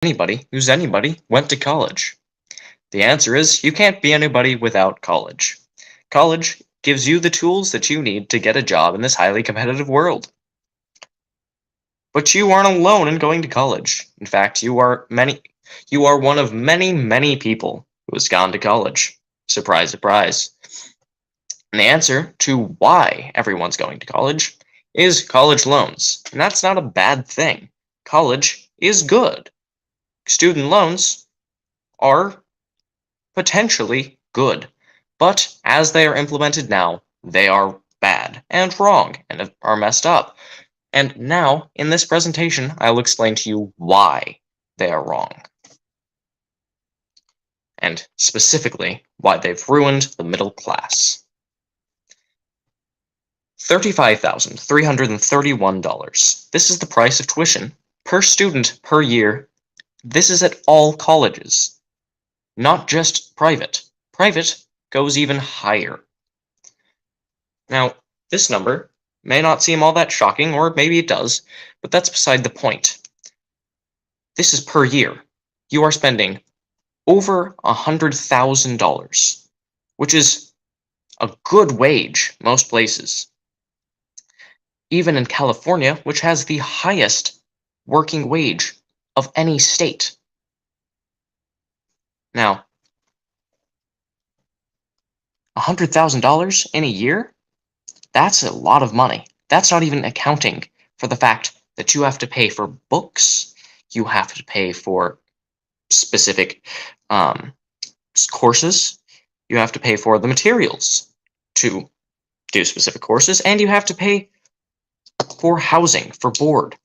Anybody who's anybody went to college? The answer is you can't be anybody without college. College gives you the tools that you need to get a job in this highly competitive world. But you aren't alone in going to college. In fact, you are one of many, many people who has gone to college. Surprise, surprise. And the answer to why everyone's going to college is college loans. And that's not a bad thing. College is good. Student loans are potentially good, but as they are implemented now, they are bad and wrong and are messed up. And now, in this presentation, I'll explain to you why they are wrong. And specifically, why they've ruined the middle class. $35,331. This is the price of tuition per student per year. This is at all colleges, not just private. Private goes even higher. Now, this number may not seem all that shocking, or maybe it does, but that's beside the point. This is per year. You are spending over $100,000, which is a good wage most places. Even in California, which has the highest working wage of any state. Now, $100,000 in a year? That's a lot of money. That's not even accounting for the fact that you have to pay for books, you have to pay for specific courses, you have to pay for the materials to do specific courses, and you have to pay for housing, for board.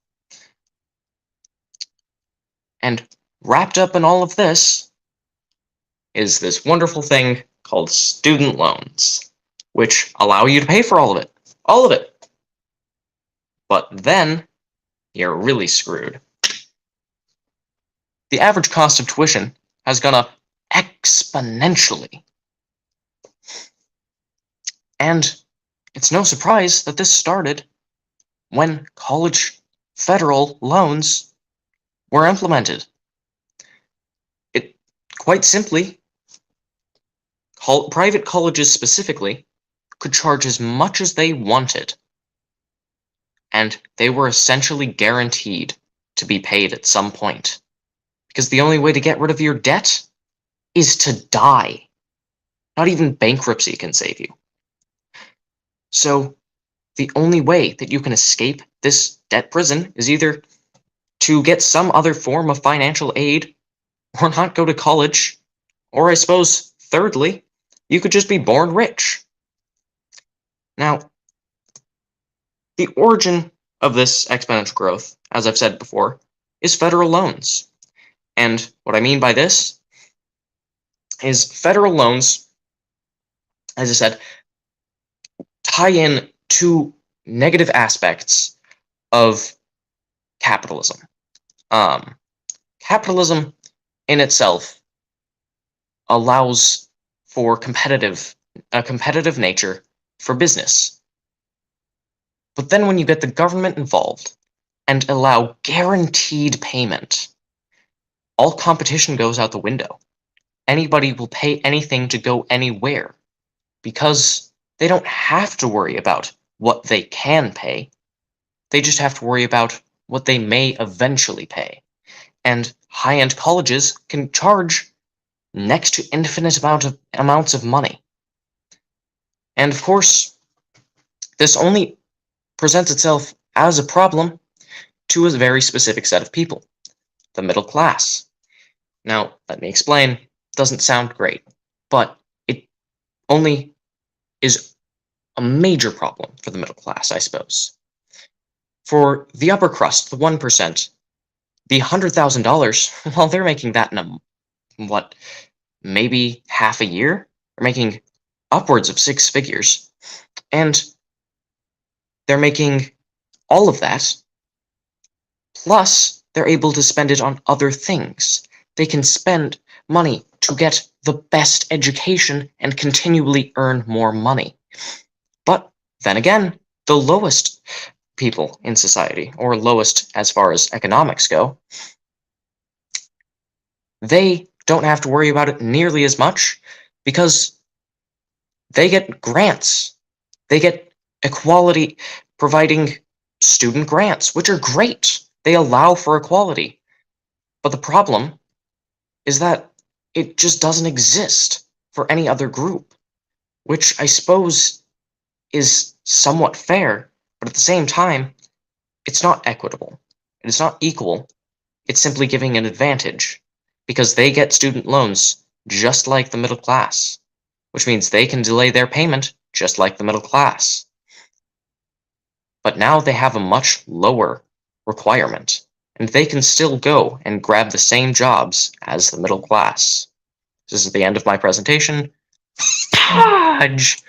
And wrapped up in all of this is this wonderful thing called student loans, which allow you to pay for all of it. All of it. But then you're really screwed. The average cost of tuition has gone up exponentially. And it's no surprise that this started when college federal loans were implemented. It quite simply, private colleges specifically could charge as much as they wanted, and they were essentially guaranteed to be paid at some point, because the only way to get rid of your debt is to die. Not even bankruptcy can save you. So the only way that you can escape this debt prison is either to get some other form of financial aid, or not go to college, or I suppose, thirdly, you could just be born rich. Now, the origin of this exponential growth, as I've said before, is federal loans. And what I mean by this is federal loans, as I said, tie in two negative aspects of capitalism. Capitalism in itself allows for a competitive nature for business. But then when you get the government involved and allow guaranteed payment, all competition goes out the window. Anybody will pay anything to go anywhere because they don't have to worry about what they can pay. They just have to worry about what they may eventually pay. And high-end colleges can charge next to infinite amounts of money. And of course, this only presents itself as a problem to a very specific set of people, the middle class. Now, let me explain. It doesn't sound great, but it only is a major problem for the middle class, I suppose. For the upper crust, the 1%, the $100,000, well, they're making that in maybe half a year? They're making upwards of 6 figures. And they're making all of that, plus they're able to spend it on other things. They can spend money to get the best education and continually earn more money. But then again, the lowest people in society, or lowest as far as economics go, they don't have to worry about it nearly as much because they get grants. They get equality providing student grants, which are great. They allow for equality. But the problem is that it just doesn't exist for any other group, which I suppose is somewhat fair, but at the same time, it's not equitable. It is not equal. It's simply giving an advantage because they get student loans just like the middle class, which means they can delay their payment just like the middle class. But now they have a much lower requirement, and they can still go and grab the same jobs as the middle class. This is the end of my presentation. Fudge!